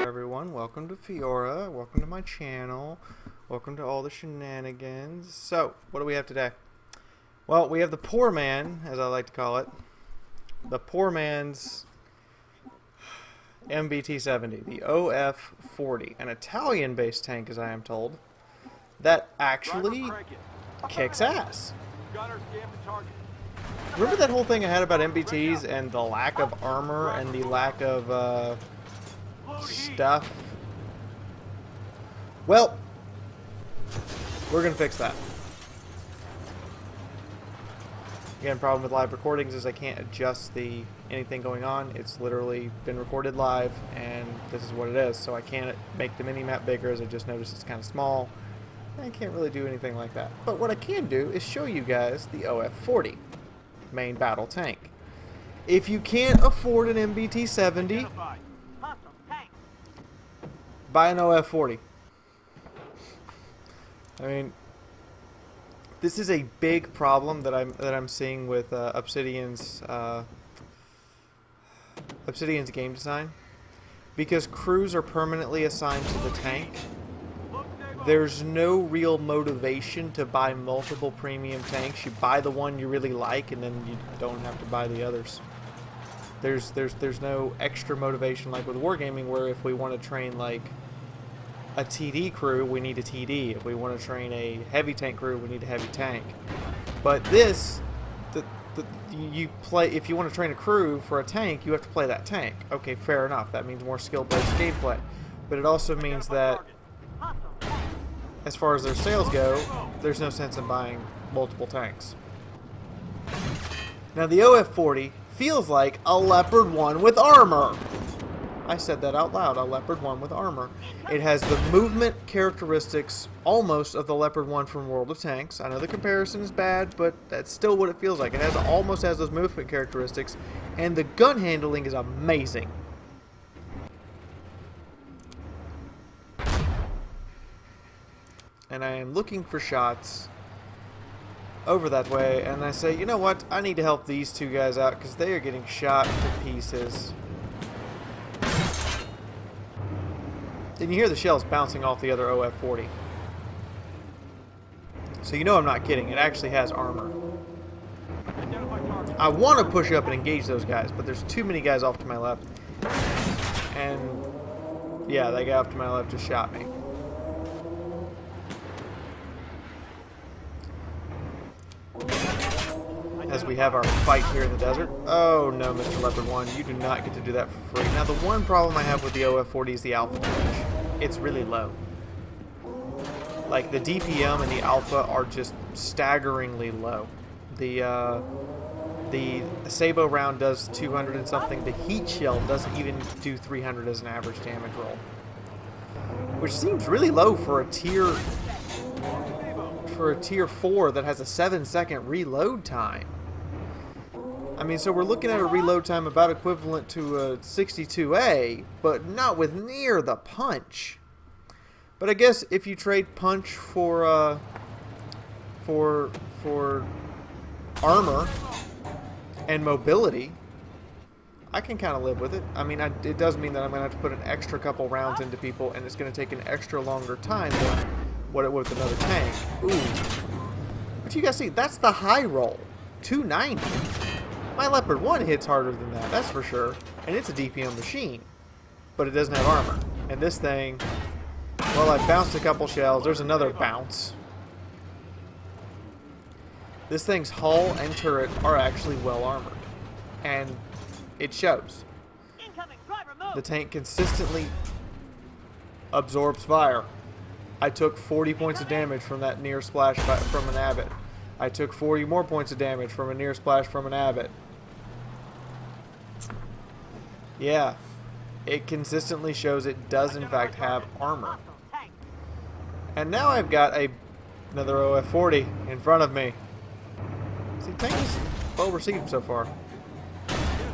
Everyone, welcome to Fiaura, welcome to my channel, welcome to all the shenanigans. So, what do we have today? Well, we have the poor man, as I like to call it, the poor man's MBT-70, the OF-40, an Italian-based tank, as I am told, that actually kicks ass. Remember that whole thing I had about MBTs and the lack of armor and the lack of stuff? Well, we're gonna fix that. Again, problem with live recordings is I can't adjust anything going on. It's literally been recorded live, and this is what it is. So I can't make the mini-map bigger, as I just noticed it's kind of small. I can't really do anything like that. But what I can do is show you guys the OF-40 main battle tank. If you can't afford an MBT-70, buy an OF-40. I mean, this is a big problem that I'm seeing with Obsidian's game design, because crews are permanently assigned to the tank. There's no real motivation to buy multiple premium tanks. You buy the one you really like, and then you don't have to buy the others. There's no extra motivation like with wargaming, where if we want to train like a TD crew, we need a TD. If we want to train a heavy tank crew, we need a heavy tank. But this, you play, if you want to train a crew for a tank, you have to play that tank. Okay, fair enough. That means more skill-based gameplay. But it also means that, as far as their sales go, there's no sense in buying multiple tanks. Now, the OF-40 feels like a Leopard 1 with armor. I said that out loud, a Leopard 1 with armor. It has the movement characteristics almost of the Leopard 1 from World of Tanks. I know the comparison is bad, but that's still what it feels like. It almost has those movement characteristics, and the gun handling is amazing. And I am looking for shots over that way, and I say, you know what, I need to help these two guys out because they are getting shot to pieces. Then you hear the shells bouncing off the other OF-40. So you know I'm not kidding. It actually has armor. I want to push up and engage those guys, but there's too many guys off to my left. And yeah, that guy off to my left just shot me. As we have our fight here in the desert. Oh no, Mr. Leopard 1, you do not get to do that for free. Now the one problem I have with the OF-40 is the alpha damage. It's really low. Like the DPM and the alpha are just staggeringly low. The Sabo round does 200 and something. The heat shell doesn't even do 300 as an average damage roll, which seems really low for a tier 4 that has a 7-second reload time. I mean, so we're looking at a reload time about equivalent to a 62A, but not with near the punch. But I guess if you trade punch for armor and mobility, I can kind of live with it. I mean, it does mean that I'm going to have to put an extra couple rounds into people, and it's going to take an extra longer time than what it would with another tank. Ooh. But you guys see, that's the high roll. 290. My Leopard 1 hits harder than that, that's for sure. And it's a DPM machine. But it doesn't have armor. And this thing, well, I bounced a couple shells. There's another bounce. This thing's hull and turret are actually well armored. And it shows. The tank consistently absorbs fire. I took 40 points of damage from that near splash from an Abbott. I took 40 more points of damage from a near splash from an Abbott. Yeah, it consistently shows it does in fact have armor. And now I've got another OF-40 in front of me. See, tank is well received so far.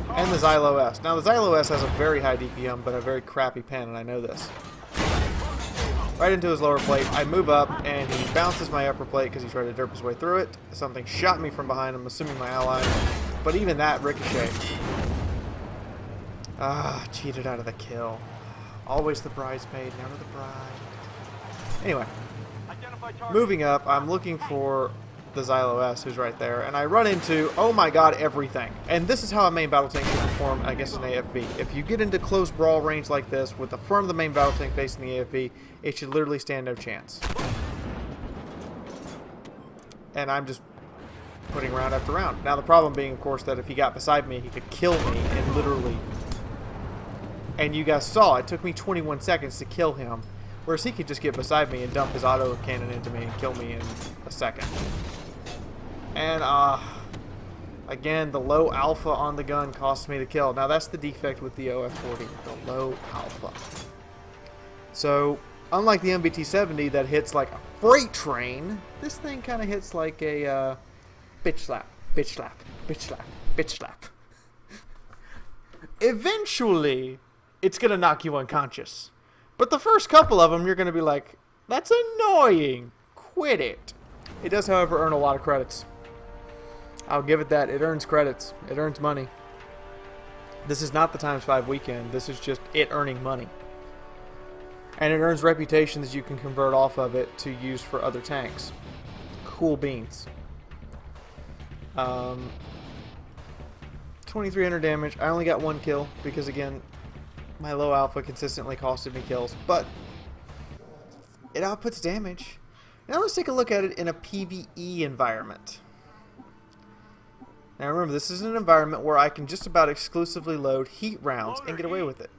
And the Xylo S. Now the Xylo S has a very high DPM but a very crappy pen, and I know this. right into his lower plate. I move up, and he bounces my upper plate because he tried to derp his way through it. Something shot me from behind, I'm assuming my ally. But even that ricocheted. Cheated out of the kill. Always the bridesmaid, never the bride. Anyway, moving up, I'm looking for the Xylo S, who's right there, and I run into, oh my god, everything. And this is how a main battle tank should perform against an AFV. If you get into close brawl range like this, with the front of the main battle tank facing the AFV, it should literally stand no chance. And I'm just putting round after round. Now the problem being, of course, that if he got beside me, he could kill me, and literally... And you guys saw, it took me 21 seconds to kill him, whereas he could just get beside me and dump his auto cannon into me and kill me in a second. And, again, the low alpha on the gun costs me the kill. Now, that's the defect with the OF-40, the low alpha. So, unlike the MBT-70 that hits like a freight train, this thing kind of hits like a, bitch slap, bitch slap, bitch slap, bitch slap. Eventually, it's going to knock you unconscious. But the first couple of them, you're going to be like, that's annoying. Quit it. It does, however, earn a lot of credits. I'll give it that. It earns credits. It earns money. This is not the ×5 weekend. This is just it earning money. And it earns reputation that you can convert off of it to use for other tanks. Cool beans. 2,300 damage. I only got 1 kill because, again, my low alpha consistently costed me kills. But it outputs damage. Now let's take a look at it in a PvE environment. Now remember, this is an environment where I can just about exclusively load heat rounds and get away with it.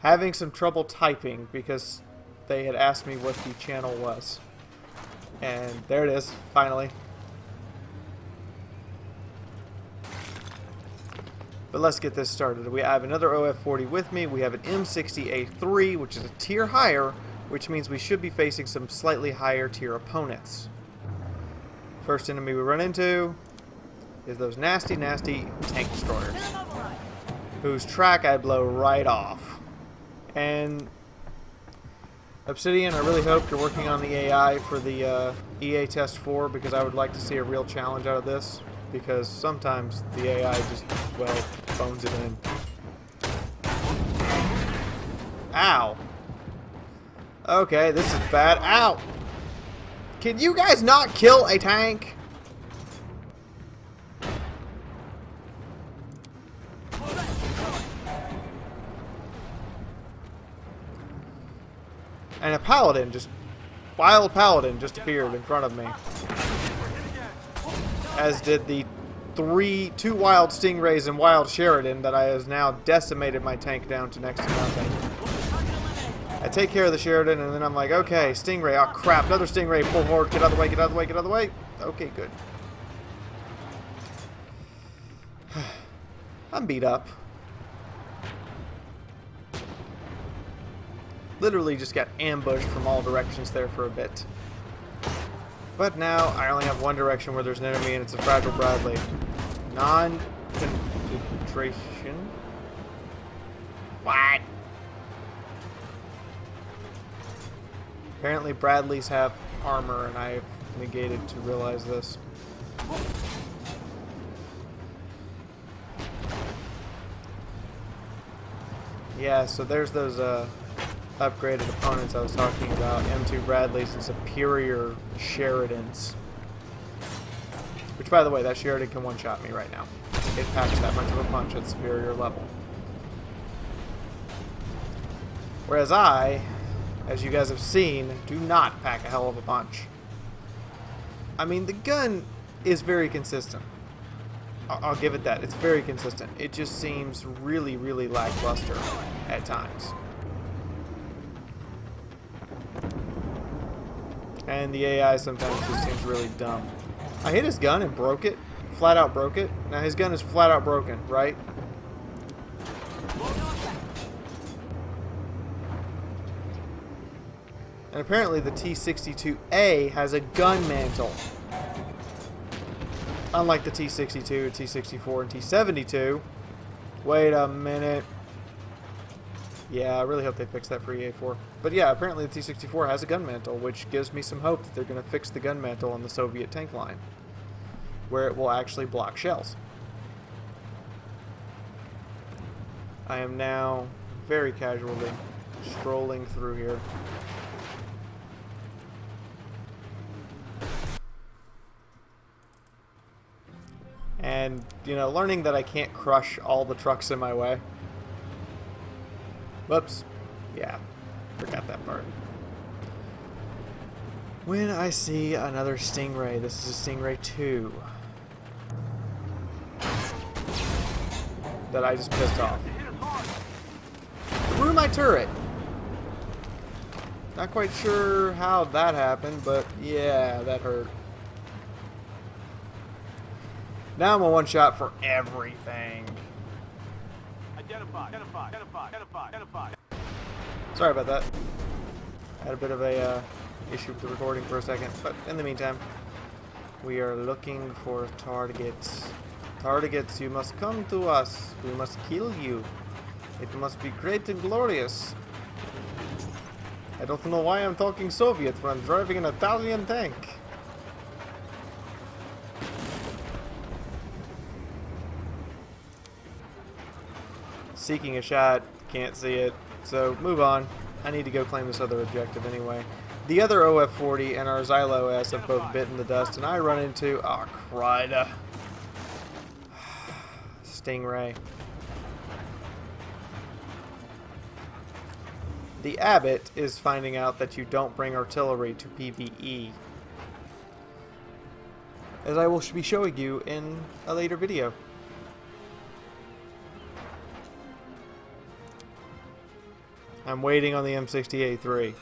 Having some trouble typing because they had asked me what the channel was. And there it is, finally. But let's get this started. We have another OF-40 with me. We have an M60A3, which is a tier higher, which means we should be facing some slightly higher tier opponents. First enemy we run into is those nasty, nasty tank destroyers, whose track I blow right off. And Obsidian, I really hope you're working on the AI for the EA Test 4, because I would like to see a real challenge out of this, because sometimes the AI just, well, phones it in. Ow. Okay, this is bad. Ow! Can you guys not kill a tank? And a paladin, wild paladin just appeared in front of me. As did the two wild stingrays and wild Sheridan that has now decimated my tank down to next to nothing. I take care of the Sheridan, and then I'm like, okay, Stingray, oh crap, another Stingray, pull forward, get out of the way, get out of the way, get out of the way. Okay, good. I'm beat up. Literally just got ambushed from all directions there for a bit. But now, I only have one direction where there's an enemy, and it's a Fragile Bradley. Non-penetration? What? Apparently Bradleys have armor, and I've negated to realize this. Yeah, so there's those upgraded opponents I was talking about. M2 Bradleys and superior Sheridans. Which, by the way, that Sheridan can one-shot me right now. It packs that much of a punch at superior level. Whereas I, as you guys have seen, do not pack a hell of a punch. I mean, the gun is very consistent. I'll give it that. It's very consistent. It just seems really, really lackluster at times. And the AI sometimes just seems really dumb. I hit his gun and broke it. Flat out broke it. Now his gun is flat out broken, right? And apparently the T-62A has a gun mantle. Unlike the T-62, T-64, and T-72. Wait a minute. Yeah, I really hope they fix that for EA4. But yeah, apparently the T-64 has a gun mantle, which gives me some hope that they're going to fix the gun mantle on the Soviet tank line, where it will actually block shells. I am now very casually strolling through here. And, you know, learning that I can't crush all the trucks in my way. Whoops. Yeah, forgot that part. When I see another Stingray, this is a Stingray 2. That I just pissed off. Through my turret! Not quite sure how that happened, but yeah, that hurt. Now I'm a one-shot for everything. Identify. Sorry about that. I had a bit of a issue with the recording for a second, but in the meantime, we are looking for targets. Targets, you must come to us. We must kill you. It must be great and glorious. I don't know why I'm talking Soviet when I'm driving an Italian tank. Seeking a shot, can't see it, so move on. I need to go claim this other objective anyway. The other OF-40 and our Xylo OS have both bitten the dust, and I run into, oh, crud. Stingray. The Abbott is finding out that you don't bring artillery to PvE, as I will be showing you in a later video. I'm waiting on the M60A3.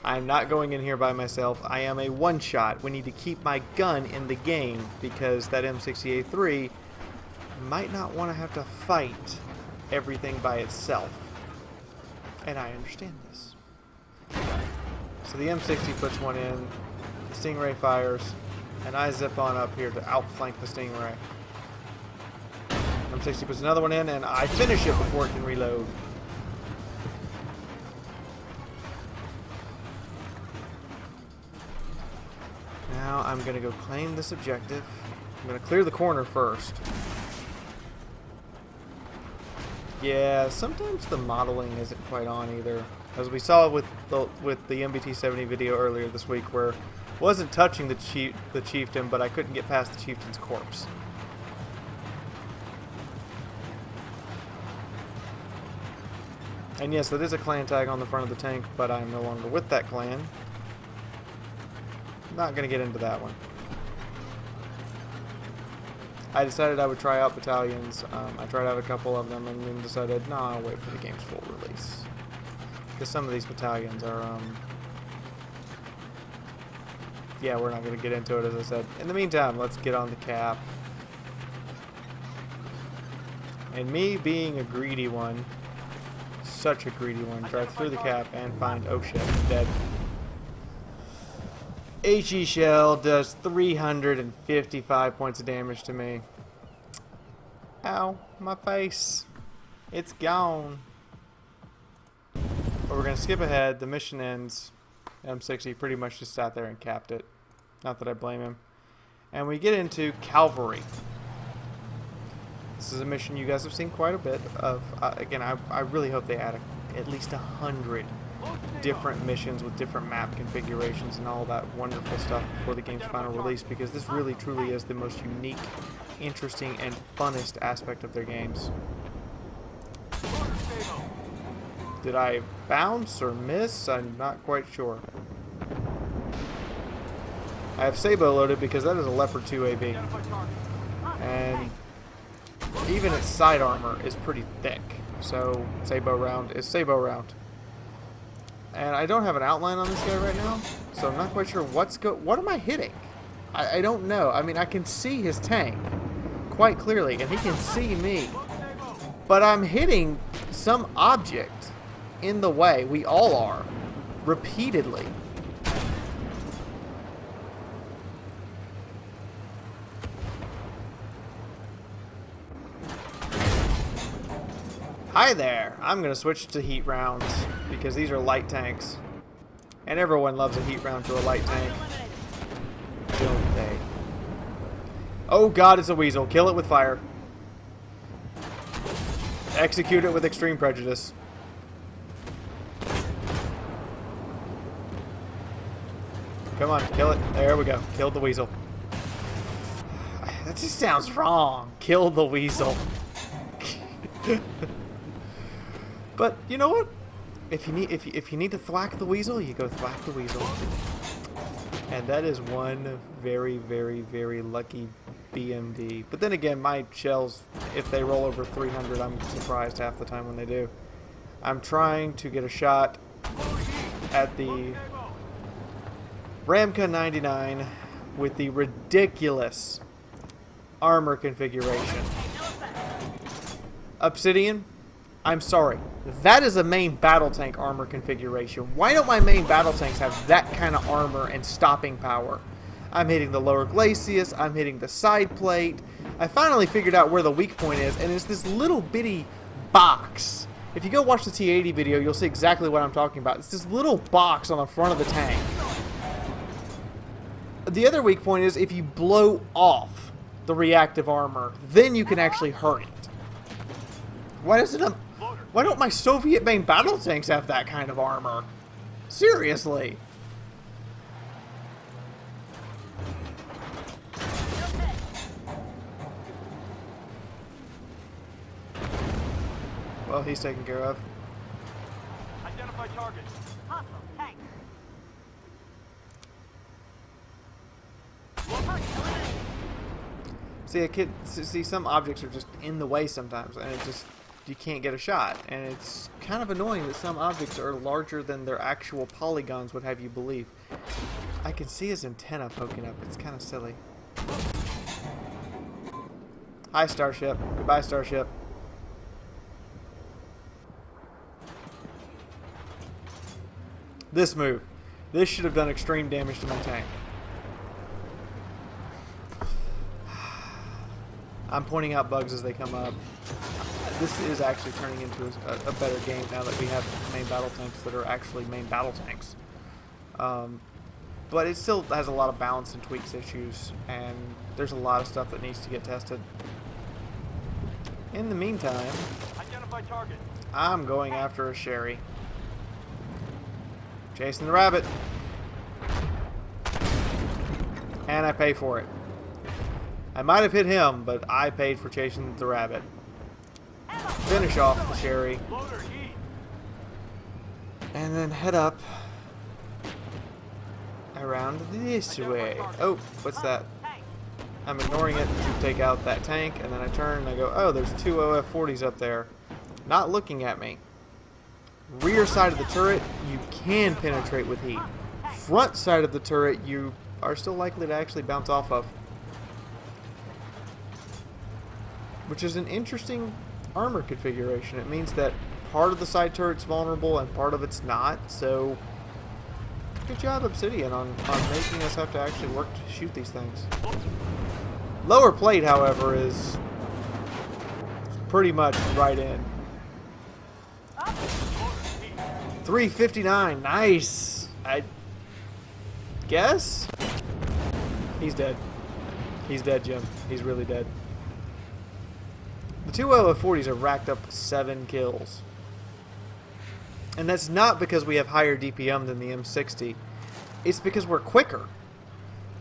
I am not going in here by myself. I am a one-shot. We need to keep my gun in the game because that M60A3 might not want to have to fight everything by itself. And I understand this. So the M60 puts one in, the Stingray fires, and I zip on up here to outflank the Stingray. M60 puts another one in, and I finish it before it can reload. Now I'm going to go claim this objective. I'm going to clear the corner first. Yeah, sometimes the modeling isn't quite on either. As we saw with the MBT-70 video earlier this week, where I wasn't touching the chieftain, but I couldn't get past the chieftain's corpse. And yes, that is a clan tag on the front of the tank, but I'm no longer with that clan. Not going to get into that one. I decided I would try out battalions. I tried out a couple of them and then decided, no, I'll wait for the game's full release. Because some of these battalions are, yeah, we're not going to get into it, as I said. In the meantime, let's get on the cap. And me being a greedy one, such a greedy one, drive through the cap and find, oh shit, I'm dead. HE shell does 355 points of damage to me. Ow, my face. It's gone. But we're going to skip ahead. The mission ends. M60 pretty much just sat there and capped it. Not that I blame him. And we get into Calvary. This is a mission you guys have seen quite a bit of. Again, I really hope they add at least 100 different missions with different map configurations and all that wonderful stuff before the game's final release, because this really truly is the most unique, interesting, and funnest aspect of their games. Did I bounce or miss? I'm not quite sure. I have Sabo loaded because that is a Leopard 2 AB. And even its side armor is pretty thick. So Sabo round is Sabo round. And I don't have an outline on this guy right now, so I'm not quite sure what am I hitting? I don't know. I mean, I can see his tank quite clearly, and he can see me. But I'm hitting some object in the way. We all are. Repeatedly. Hi there! I'm gonna switch to heat rounds because these are light tanks. And everyone loves a heat round to a light tank. Don't they? Oh god, it's a weasel. Kill it with fire. Execute it with extreme prejudice. Come on, kill it. There we go. Killed the weasel. That just sounds wrong. Kill the weasel. But you know what? If you need to thwack the weasel, you go thwack the weasel. And that is one very, very, very lucky BMD. But then again, my shells, if they roll over 300, I'm surprised half the time when they do. I'm trying to get a shot at the Ramka 99 with the ridiculous armor configuration. Obsidian, I'm sorry. That is a main battle tank armor configuration. Why don't my main battle tanks have that kind of armor and stopping power? I'm hitting the lower glacis, I'm hitting the side plate. I finally figured out where the weak point is, and it's this little bitty box. If you go watch the T80 video, you'll see exactly what I'm talking about. It's this little box on the front of the tank. The other weak point is if you blow off the reactive armor, then you can actually hurt it. Why don't my Soviet main battle tanks have that kind of armor? Seriously. Well, he's taken care of. Identify target. Hostile tank. See, some objects are just in the way sometimes, and you can't get a shot. And it's kind of annoying that some objects are larger than their actual polygons would have you believe. I can see his antenna poking up. It's kind of silly. Hi, Starship. Goodbye, Starship. This move. This should have done extreme damage to my tank. I'm pointing out bugs as they come up. This is actually turning into a better game now that we have main battle tanks that are actually main battle tanks. But it still has a lot of balance and tweaks issues, and there's a lot of stuff that needs to get tested. In the meantime, Identify target. I'm going after a Sherry. Chasing the rabbit. And I pay for it. I might have hit him, but I paid for chasing the rabbit. Finish off the Sherry. And then head up around this way. Oh, what's that? I'm ignoring it to take out that tank, and then I turn and I go, oh, there's two OF-40s up there. Not looking at me. Rear side of the turret, you can penetrate with heat. Front side of the turret, you are still likely to actually bounce off of. Which is an interesting armor configuration. It means that part of the side turret's vulnerable and part of it's not, so good job, Obsidian, on making us have to actually work to shoot these things. Lower plate, however, is pretty much right in. 359, nice! I guess? He's dead. He's dead, Jim. He's really dead. The two OF-40s have racked up 7 kills. And that's not because we have higher DPM than the M60. It's because we're quicker.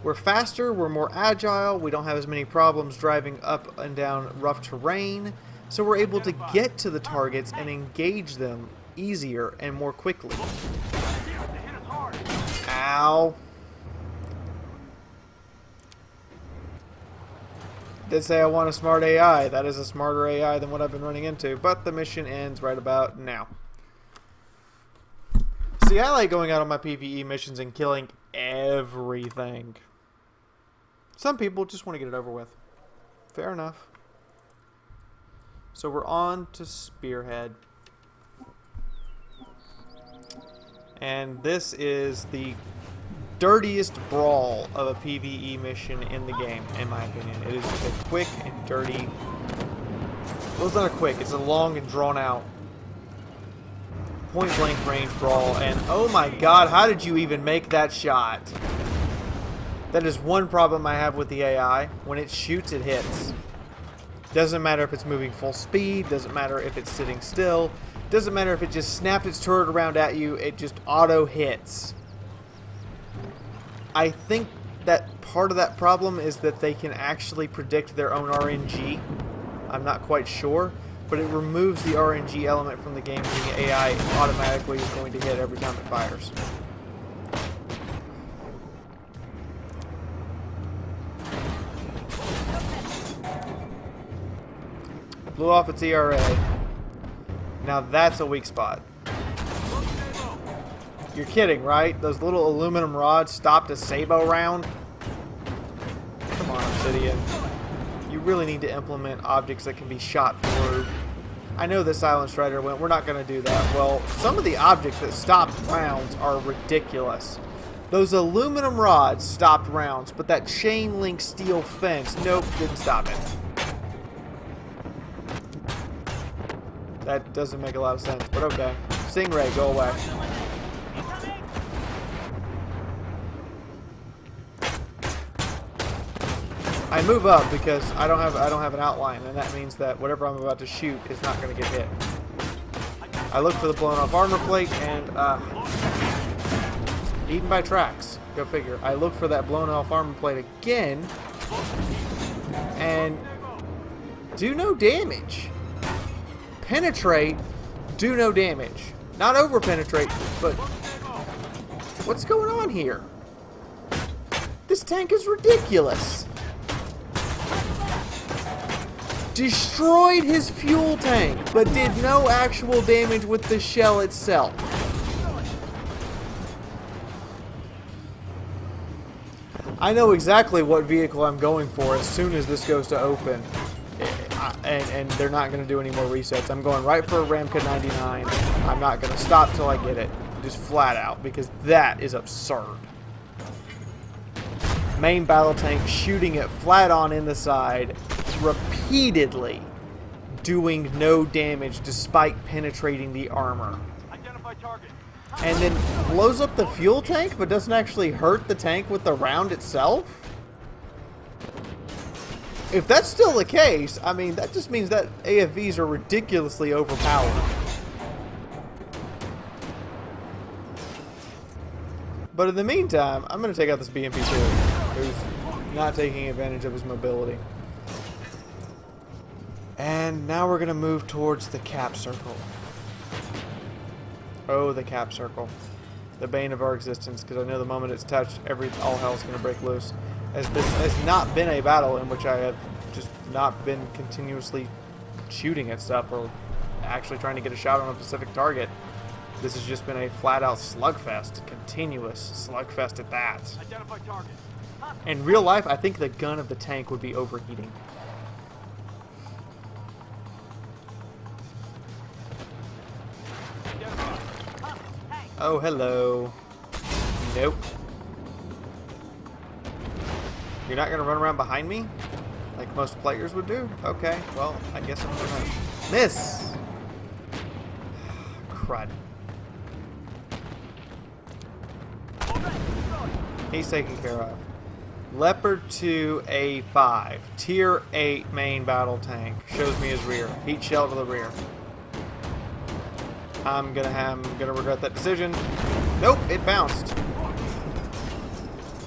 We're faster, we're more agile, we don't have as many problems driving up and down rough terrain, so we're able to get to the targets and engage them easier and more quickly. Ow. Did say I want a smart AI. That is a smarter AI than what I've been running into, but the mission ends right about now. See, I like going out on my PvE missions and killing everything. Some people just want to get it over with. Fair enough. So we're on to Spearhead. And this is the dirtiest brawl of a PvE mission in the game, in my opinion. It is just a quick and dirty Those aren't quick. It's a long and drawn out point blank range brawl. And oh my god, how did you even make that shot? That is one problem I have with the AI. When it shoots, it hits. Doesn't matter if it's moving full speed. Doesn't matter if it's sitting still. Doesn't matter if it just snapped its turret around at you. It just auto hits. I think that part of that problem is that they can actually predict their own RNG. I'm not quite sure, but it removes the RNG element from the game, meaning the AI automatically is going to hit every time it fires. Blew off its ERA. Now that's a weak spot. You're kidding, right? Those little aluminum rods stopped a Sabo round? Come on, Obsidian. You really need to implement objects that can be shot through. I know the Silent Strider went, we're not going to do that. Well, some of the objects that stopped rounds are ridiculous. Those aluminum rods stopped rounds, but that chain link steel fence, nope, didn't stop it. That doesn't make a lot of sense, but okay. Stingray, go away. I move up because I don't have an outline, and that means that whatever I'm about to shoot is not going to get hit. I look for the blown off armor plate and eaten by tracks. Go figure. I look for that blown off armor plate again and do no damage. Penetrate, do no damage. Not over penetrate, but what's going on here? This tank is ridiculous. Destroyed his fuel tank, but did no actual damage with the shell itself. I know exactly what vehicle I'm going for as soon as this goes to open. And they're not going to do any more resets. I'm going right for a Ramka 99. I'm not going to stop till I get it. Just flat out, because that is absurd. Main battle tank shooting it flat on in the side, repeatedly doing no damage despite penetrating the armor. Identify target. And then blows up the fuel tank but doesn't actually hurt the tank with the round itself? If that's still the case, I mean, that just means that AFVs are ridiculously overpowered. But in the meantime, I'm going to take out this BMP-2, who's not taking advantage of his mobility. And now we're going to move towards the cap circle. Oh, the cap circle. The bane of our existence, because I know the moment it's touched, all hell's going to break loose. As this has not been a battle in which I have just not been continuously shooting at stuff or actually trying to get a shot on a specific target. This has just been a flat-out slugfest, continuous slugfest at that. Identify target. In real life, I think the gun of the tank would be overheating. Oh, hello. Nope. You're not going to run around behind me? Like most players would do? Okay, well, I guess I'm going to miss. Crud. He's taken care of. Leopard 2 A5. Tier 8 main battle tank. Shows me his rear. Heat shell to the rear. I'm gonna regret that decision. Nope, it bounced.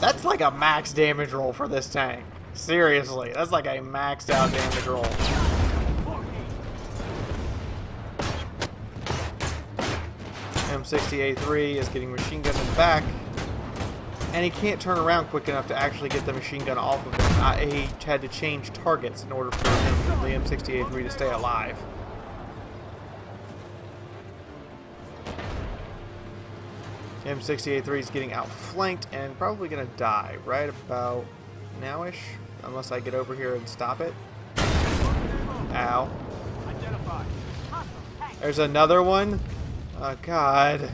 That's like a max damage roll for this tank. Seriously, that's like a maxed out damage roll. M60A3 is getting machine gunned in the back. And he can't turn around quick enough to actually get the machine gun off of him. He had to change targets in order for him, the M60A3 to stay alive. M60A3 is getting outflanked and probably going to die right about now-ish. Unless I get over here and stop it. Ow. There's another one. Oh, God.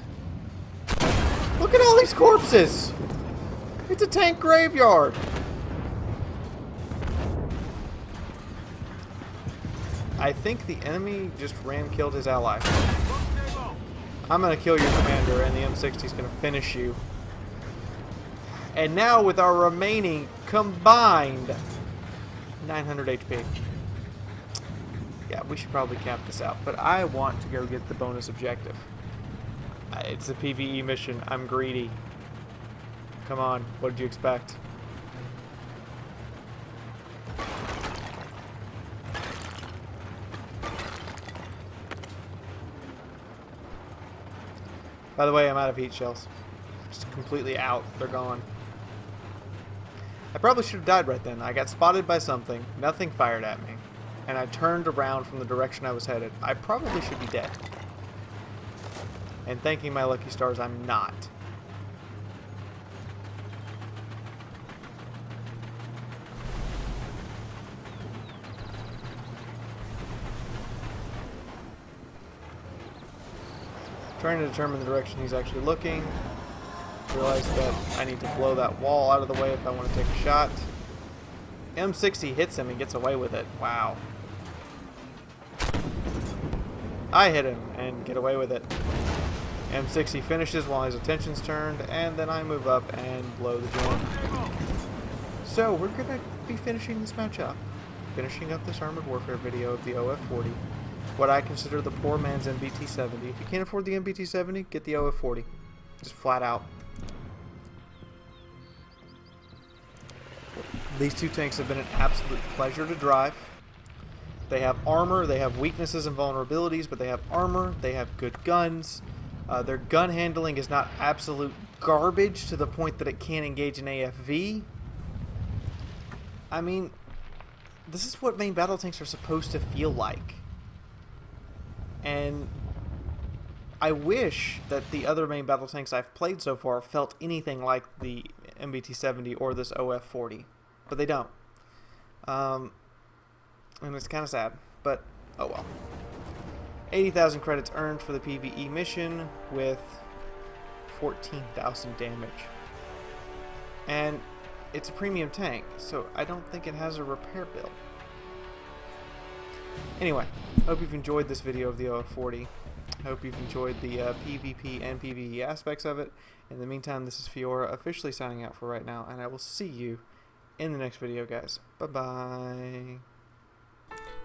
Look at all these corpses. It's a tank graveyard. I think the enemy just ram-killed his ally. Look, stay low. I'm going to kill your commander, and the M60 is going to finish you. And now with our remaining combined 900 HP. Yeah, we should probably cap this out, but I want to go get the bonus objective. It's a PvE mission. I'm greedy. Come on, what did you expect? By the way, I'm out of heat shells. Just completely out. They're gone. I probably should have died right then. I got spotted by something. Nothing fired at me. And I turned around from the direction I was headed. I probably should be dead. And thanking my lucky stars, I'm not. Trying to determine the direction he's actually looking. Realize that I need to blow that wall out of the way if I want to take a shot. M60 hits him and gets away with it. Wow. I hit him and get away with it. M60 finishes while his attention's turned, and then I move up and blow the joint. So we're going to be finishing this match up. Finishing up this Armored Warfare video of the OF-40. What I consider the poor man's MBT-70. If you can't afford the MBT-70, get the OF-40. Just flat out. These two tanks have been an absolute pleasure to drive. They have armor, they have weaknesses and vulnerabilities, but they have armor, they have good guns. Their gun handling is not absolute garbage to the point that it can't engage an AFV. I mean, this is what main battle tanks are supposed to feel like. And I wish that the other main battle tanks I've played so far felt anything like the MBT-70 or this OF-40. But they don't. And it's kind of sad. But, oh well. 80,000 credits earned for the PvE mission with 14,000 damage. And it's a premium tank, so I don't think it has a repair bill. Anyway, hope you've enjoyed this video of the OF-40. Hope you've enjoyed the PvP and PvE aspects of it. In the meantime, this is Fiaura officially signing out for right now, and I will see you in the next video, guys. Bye-bye.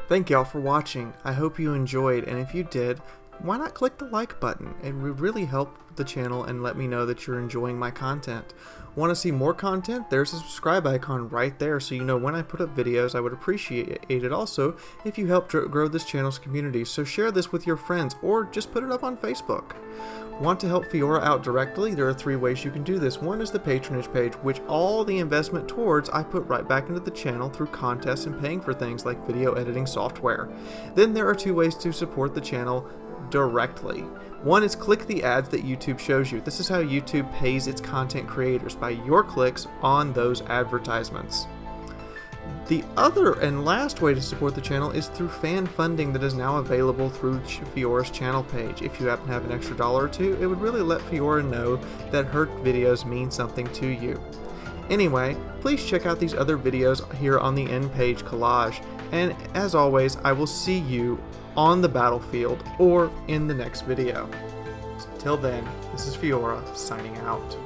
Thank y'all for watching. I hope you enjoyed, and if you did, why not click the like button? It would really help the channel and let me know that you're enjoying my content. Want to see more content? There's a subscribe icon right there, so you know when I put up videos. I would appreciate it also if you help grow this channel's community. So share this with your friends or just put it up on Facebook. Want to help Fiaura out directly? There are 3 ways you can do this. One is the patronage page, which all the investment towards I put right back into the channel through contests and paying for things like video editing software. Then there are 2 ways to support the channel directly. One is click the ads that YouTube shows you. This is how YouTube pays its content creators, by your clicks on those advertisements. The other and last way to support the channel is through fan funding that is now available through Fiaura's channel page. If you happen to have an extra $1 or 2, it would really let Fiaura know that her videos mean something to you. Anyway, please check out these other videos here on the end page collage, and as always, I will see you on the battlefield or in the next video. Till then, this is Fiaura signing out.